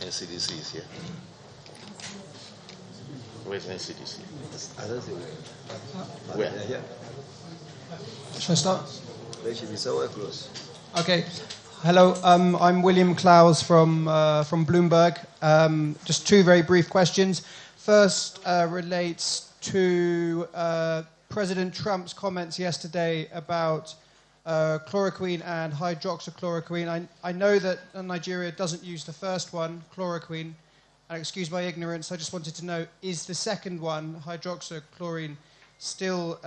NCDC is here. Where's NCDC? I don't see where. Where? Should I start? They should be somewhere close. Okay. Hello, I'm William Clowes from Bloomberg. Just two very brief questions. First relates to President Trump's comments yesterday about chloroquine and hydroxychloroquine. I know that Nigeria doesn't use the first one, chloroquine. And excuse my ignorance, I just wanted to know, is the second one, hydroxychloroquine, still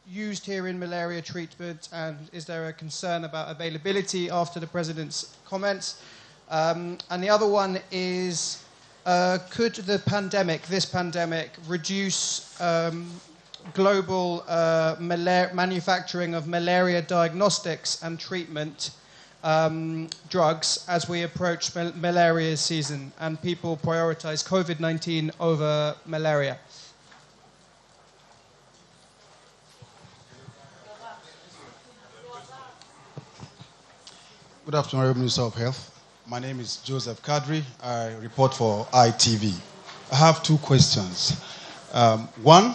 used here in malaria treatment, and is there a concern about availability after the President's comments? And the other one is, could this pandemic, reduce global manufacturing of malaria diagnostics and treatment drugs as we approach malaria season and people prioritize COVID-19 over malaria? Good afternoon, Honorable Minister of Health. My name is Joseph Kadri. I report for ITV. I have two questions. One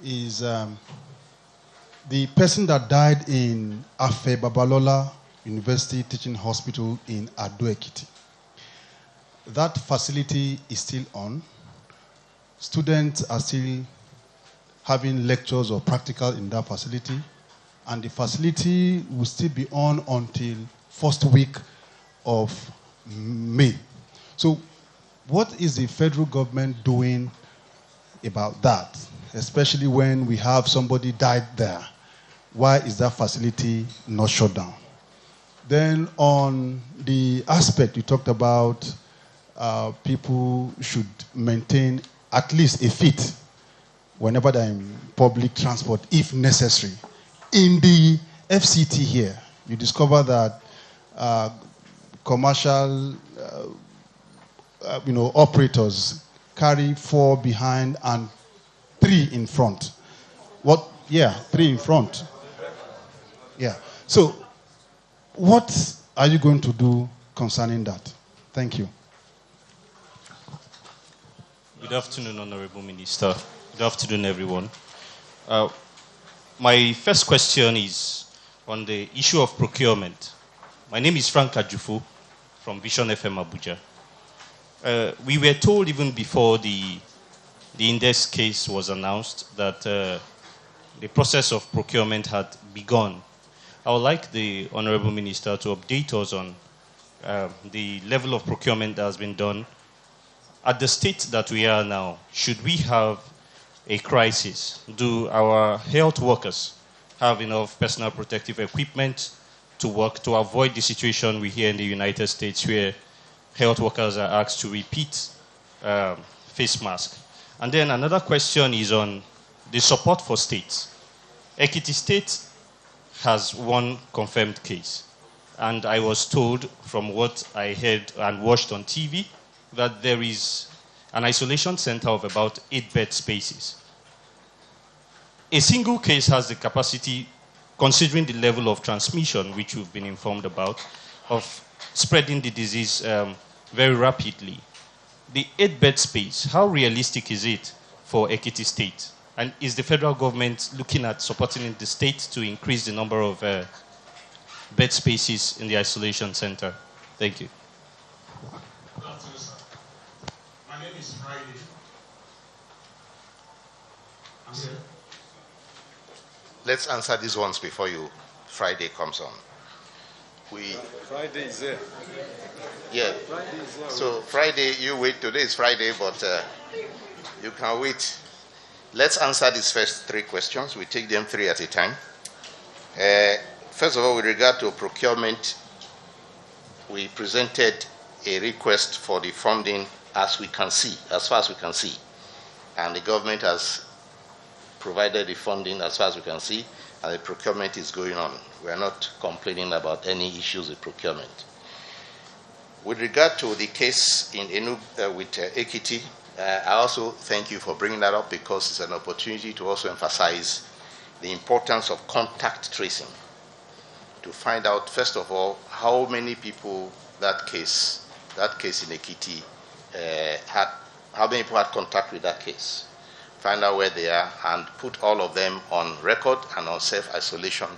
is the person that died in Afe Babalola University Teaching Hospital in Ado-Ekiti. That facility is still on. Students are still having lectures or practical in that facility, and the facility will still be on until first week of May. So what is the federal government doing about that, especially when we have somebody died there? Why is that facility not shut down? Then on the aspect you talked about, people should maintain at least a feet whenever they're in public transport, if necessary. In the FCT here, you discover that commercial operators carry 4 behind and 3 in front. What? Yeah, 3 in front. Yeah. So, what are you going to do concerning that? Thank you. Good afternoon, Honorable Minister. Good afternoon, everyone. My first question is on the issue of procurement. My name is Frank Ajufu from Vision FM Abuja. We were told even before the index case was announced that the process of procurement had begun. I would like the Honorable Minister to update us on the level of procurement that has been done. At the state that we are now, should we have a crisis, do our health workers have enough personal protective equipment to work to avoid the situation we hear in the United States where health workers are asked to repeat face mask? And then another question is on the support for states. Ekiti State has one confirmed case. And I was told from what I heard and watched on TV that there is an isolation center of about 8 bed spaces. A single case has the capacity, considering the level of transmission, which we've been informed about, of spreading the disease very rapidly. The 8 bed space, how realistic is it for Ekiti State? And is the federal government looking at supporting the state to increase the number of bed spaces in the isolation center? Thank you. Good afternoon, sir. My name is Friday. I'm here. Let's answer these ones before Friday comes on. Friday is there. Yeah. Friday is there. So Friday, you wait. Today is Friday, but you can wait. Let's answer these first 3 questions. We take them 3 at a time. First of all, with regard to procurement, we presented a request for the funding as far as we can see. And the government has provided the funding as far as we can see, and the procurement is going on. We are not complaining about any issues with procurement. With regard to the case in with Ekiti, I also thank you for bringing that up because it's an opportunity to also emphasize the importance of contact tracing to find out, first of all, how many people that case that case in Ekiti, how many people had contact with that case, find out where they are, and put all of them on record and on self-isolation,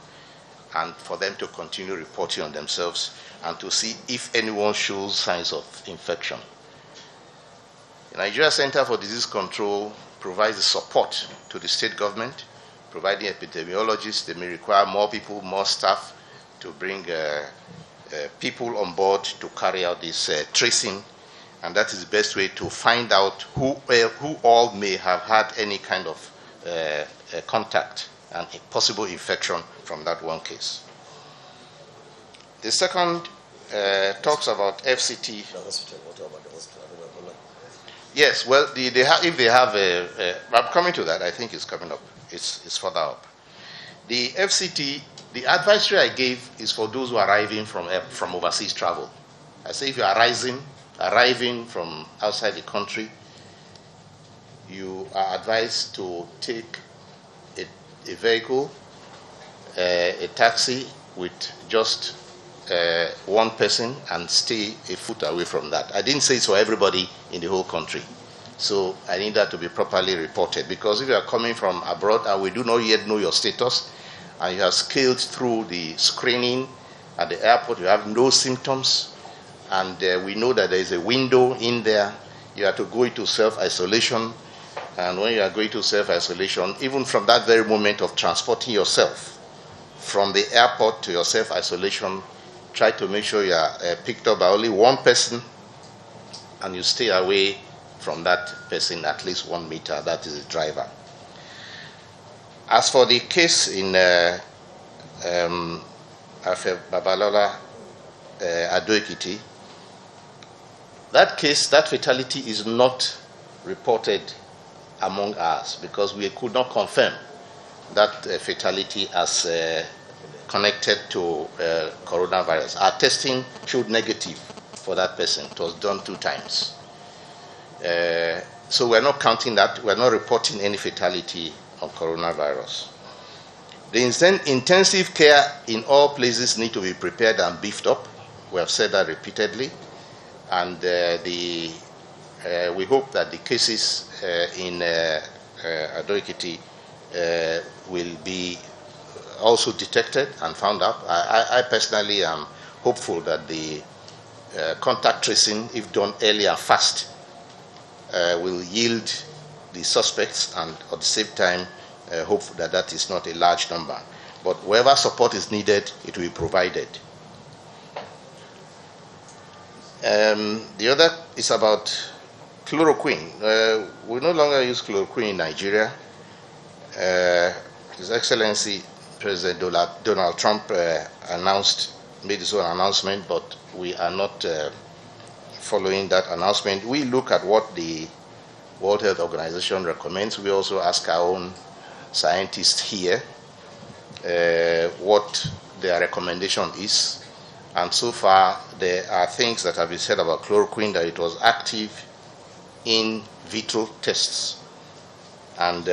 and for them to continue reporting on themselves and to see if anyone shows signs of infection. The Nigeria Center for Disease Control provides the support to the state government, providing epidemiologists. They may require more people, more staff to bring people on board to carry out this tracing, and that is the best way to find out who all may have had any kind of contact and possible infection from that one case. The second talks about FCT. Yes, well, if they have I'm coming to that. I think it's coming up. It's further up. The FCT, the advisory I gave is for those who are arriving from overseas travel. I say if you are arriving from outside the country, you are advised to take a vehicle, a taxi with just one person and stay a foot away from that. I didn't say it's for everybody in the whole country. So I need that to be properly reported, because if you are coming from abroad and we do not yet know your status, and you have scaled through the screening at the airport, you have no symptoms, and we know that there is a window in there, you have to go into self-isolation. And when you are going to self-isolation, even from that very moment of transporting yourself from the airport to your self-isolation, try to make sure you are picked up by only one person, and you stay away from that person at least 1 meter. That is the driver. As for the case in Babalola, Ado-Ekiti, that case, that fatality is not reported among us because we could not confirm that fatality as connected to coronavirus. Our testing showed negative for that person. It was done 2 times. So we're not counting that. We're not reporting any fatality on coronavirus. The intensive care in all places need to be prepared and beefed up. We have said that repeatedly. And we hope that the cases in Ado-Ekiti will be also detected and found out. I personally am hopeful that the contact tracing, if done early and fast, will yield the suspects, and at the same time hope that that is not a large number. But wherever support is needed, it will be provided. The other is about chloroquine. We no longer use chloroquine in Nigeria. His Excellency President Donald Trump made his own announcement, but we are not following that announcement. We look at what the World Health Organization recommends. We also ask our own scientists here what their recommendation is. And so far, there are things that have been said about chloroquine, that it was active in vitro tests and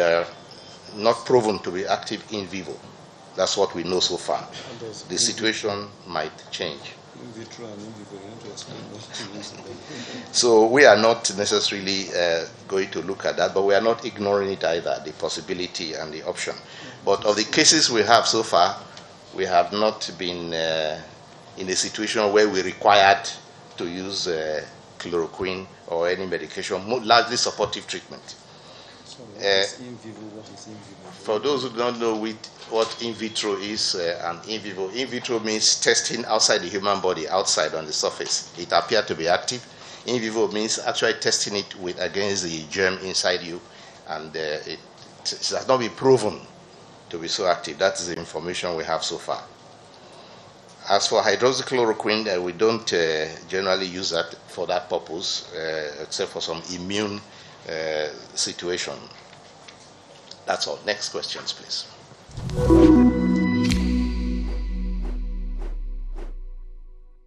not proven to be active in vivo. That's what we know so far. The situation might change. In vitro and in vivo, you want to explain that? So we are not necessarily going to look at that, but we are not ignoring it either, the possibility and the option. But of the cases we have so far, we have not been in a situation where we required to use chloroquine or any medication, largely supportive treatment. So what is in vivo? What is in vivo? For those who don't know what in vitro is and in vitro means testing outside the human body, outside on the surface. It appeared to be active. In vivo means actually testing it against the germ inside you, and it has not been proven to be so active. That is the information we have so far. As for hydroxychloroquine, we don't generally use that for that purpose, except for some immune situation. That's all. Next questions, please.